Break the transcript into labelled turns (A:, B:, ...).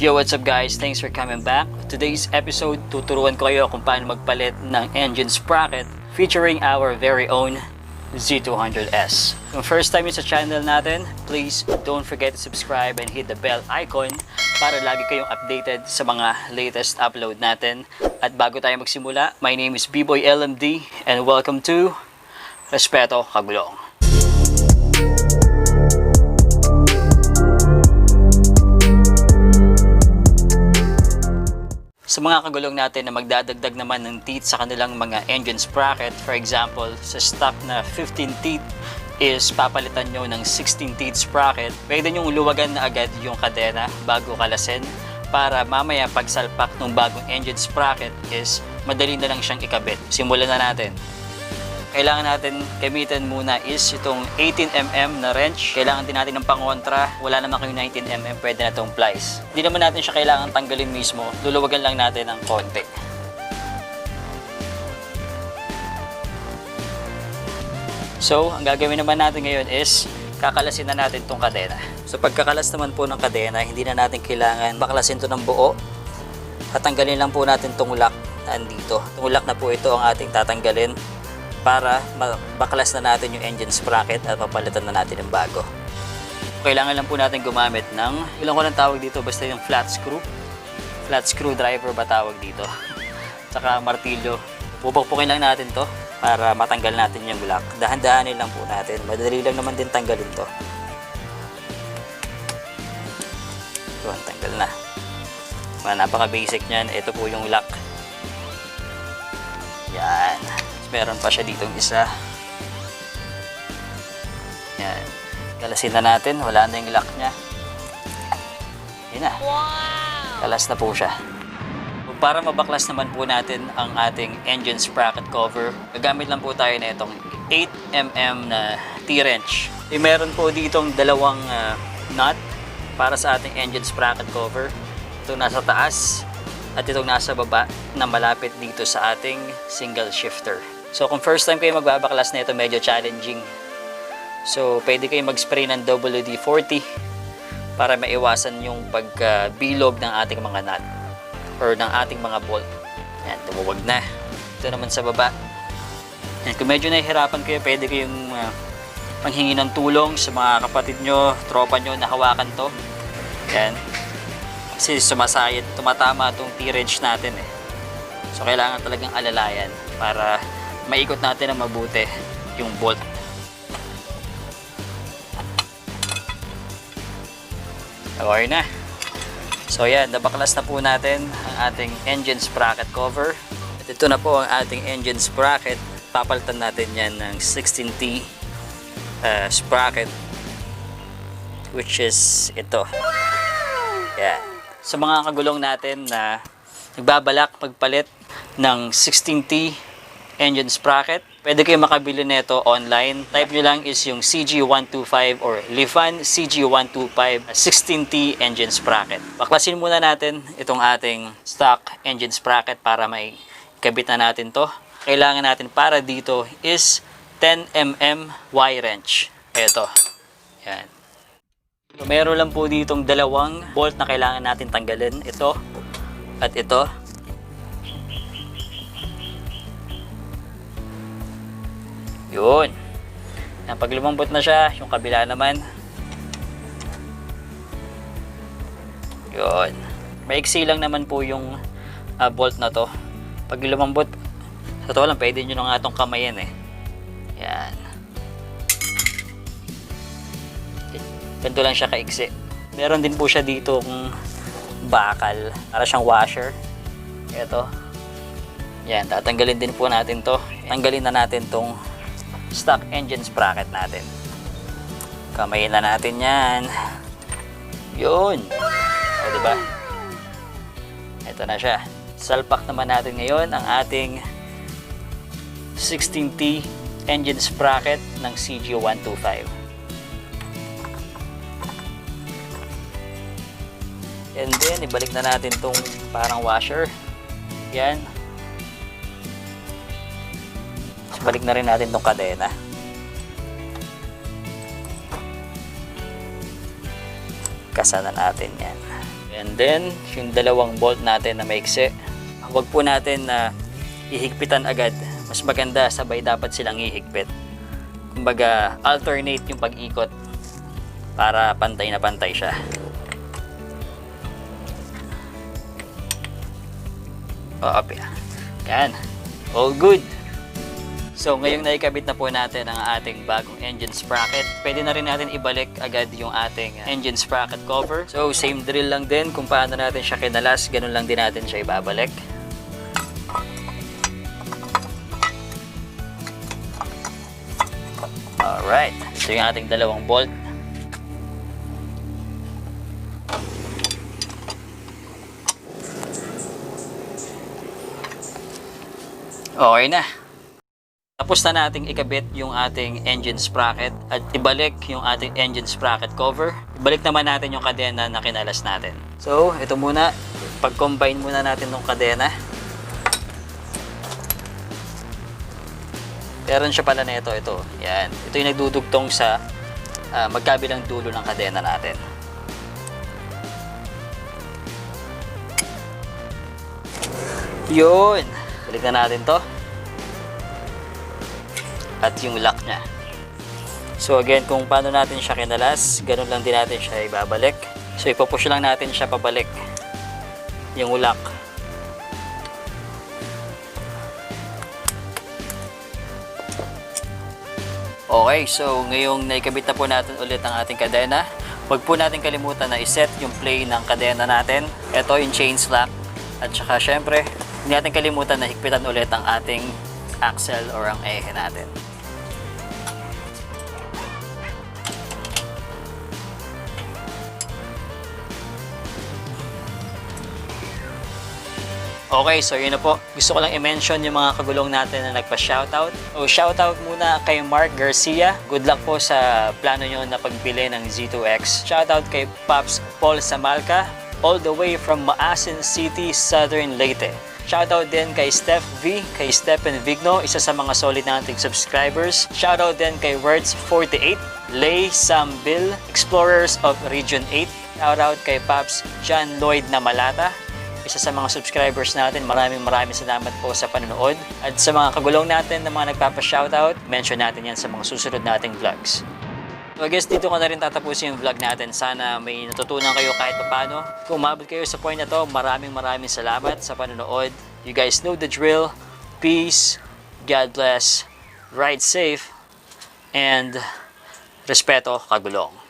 A: Yo, what's up guys? Thanks for coming back. Today's episode, tuturuan ko kayo kung paano magpalit ng engine sprocket featuring our very own Z200S. Kung first time yun sa channel natin, please don't forget to subscribe and hit the bell icon para lagi kayong updated sa mga latest upload natin. At bago tayo magsimula, my name is B-Boy LMD and welcome to Respeto, Kagulong. Sa mga kagulong natin na magdadagdag naman ng teeth sa kanilang mga engine sprocket, for example, sa stock na 15 teeth is papalitan nyo ng 16 teeth sprocket, pwede nyong luwagan na agad yung kadena bago kalasin para mamaya pagsalpak ng bagong engine sprocket is madali na lang siyang ikabit. Simulan na natin. Kailangan natin gamitin muna is itong 18mm na wrench. Kailangan din natin ng pangontra. Wala naman kayong 19mm, pwede na itong plies. Hindi naman natin siya kailangan tanggalin mismo. Luluwagan lang natin ng konti. So, ang gagawin naman natin ngayon is kakalasin na natin itong kadena. So, pagkakalas naman po ng kadena, hindi na natin kailangan baklasin ito ng buo. At tanggalin lang po natin itong lock na andito. Itong lock na po ito ang ating tatanggalin para baklas na natin yung engine sprocket at papalitan na natin ng bago. Kailangan lang po natin gumamit ng, ilang ko lang tawag dito, basta yung flat screw driver ba tawag dito, tsaka martilyo. Pupukpukin lang natin to para matanggal natin yung lock. Dahan-dahanin lang po natin, madali lang naman din tanggalin to. Yun, tanggal na. Napaka basic nyan. Ito po yung lock. Yan. Meron pa siya ditong isa. Yan. Kalasin na natin. Wala na yung lock niya. Yan na. Kalas na po siya. Para mabaklas naman po natin ang ating engine sprocket cover, gagamit lang po tayo na itong 8mm na T-wrench. Meron po ditong dalawang nut para sa ating engine sprocket cover. Ito nasa taas at itong nasa baba na malapit dito sa ating single shifter. So kung first time kayo magbabaklas na ito, medyo challenging. So pwede kayo mag-spray ng WD-40 para maiwasan yung pagbilog ng ating mga nut or ng ating mga bolt. Yan, tumuwag na. Ito naman sa baba. Yan, kung medyo nahihirapan kayo, pwede kayong manghingi ng tulong sa mga kapatid nyo, tropa nyo na hawakan to. Yan. Kasi sumasayad, tumatama itong T-wrench natin eh. So kailangan talagang alalayan para maikot natin ng mabuti yung bolt. Okay na. So yan, nabaklas na po natin ang ating engine sprocket cover. At ito na po ang ating engine sprocket. Papalitan natin yan ng 16T sprocket, which is ito. Yan. Sa mga kagulong natin na nagbabalak magpalit ng 16T engine sprocket, pwede kayo makabili nito online. Type nyo lang is yung CG125 or Lifan CG125 16T engine sprocket. Baklasin muna natin itong ating stock engine sprocket para may kabit na natin to. Kailangan natin para dito is 10mm Y-wrench. Ito. Yan. So, meron lang po ditong dalawang bolt na kailangan natin tanggalin. Ito at ito. Yun. Pag lumambot na siya, yung kabila naman. Yun. Maiksi lang naman po yung bolt na to. Pag lumambot, sa to lang, pwede nyo na nga itong kamayin eh. Yan. Ganito lang siya kaiksi. Meron din po siya dito kung bakal. Para siyang washer. Ito. Yan. Tatanggalin din po natin to. Tanggalin na natin tong stock engine sprocket natin. Kamayin na natin yan. Yun. O, diba? Ito na siya. Salpak naman natin ngayon ang ating 16T engine sprocket ng CG125. And then, ibalik na natin tong parang washer. Yan. Balik na rin natin tong kadena. Kasanan natin yan. And then, yung dalawang bolt natin na maikse, huwag po natin na ihigpitan agad. Mas maganda, sabay dapat silang ihigpit. Kumbaga, alternate yung pag-ikot para pantay na pantay siya. Up yan. Yan. All good. So, ngayong naikabit na po natin ang ating bagong engine sprocket, pwede na rin natin ibalik agad yung ating engine sprocket cover. So, same drill lang din kung paano natin siya kinalas, ganun lang din natin siya ibabalik. Alright, ito yung ating dalawang bolt. Okay na. Tapos na nating ikabit yung ating engine sprocket at ibalik yung ating engine sprocket cover. Ibalik naman natin yung kadena na kinalas natin. So, ito muna. Pag-combine muna natin ng kadena. Meron siya pala na ito. Yan. Ito yung nagdudugtong sa magkabilang dulo ng kadena natin. Yun. Balik na natin to. At yung lock niya. So again, kung paano natin siya kinalas, ganun lang din natin siya ibabalik. So ipapush lang natin siya pabalik. Yung lock. Okay, so ngayong naikabit na po natin ulit ang ating kadena, huwag po natin kalimutan na iset yung play ng kadena natin. Ito yung chain slack. At saka syempre, hindi natin kalimutan na higpitan ulit ang ating axle or ang ehe natin. Okay, so yun na po. Gusto ko lang i-mention yung mga kagulong natin na nagpa-shoutout. So, shoutout muna kay Mark Garcia. Good luck po sa plano nyo na pagbili ng Z2X. Shoutout kay Pops Paul Samalca, all the way from Maasin City, Southern Leyte. Shoutout din kay Steph V, kay Stephen Vigno, isa sa mga solid nating subscribers. Shoutout din kay Words48, Lay Sam Bill, Explorers of Region 8. Shoutout kay Pops John Lloyd na Malata, isa sa mga subscribers natin. Maraming salamat po sa panonood. At sa mga kagulong natin na mga nagpapa-shoutout, mention natin yan sa mga susunod nating vlogs. So I guess dito ko na rin tatapusin yung vlog natin. Sana may natutunan kayo kahit paano. Kung umabot kayo sa point na to, maraming salamat sa panonood. You guys know the drill. Peace, God bless, ride safe, and respeto, Kagulong.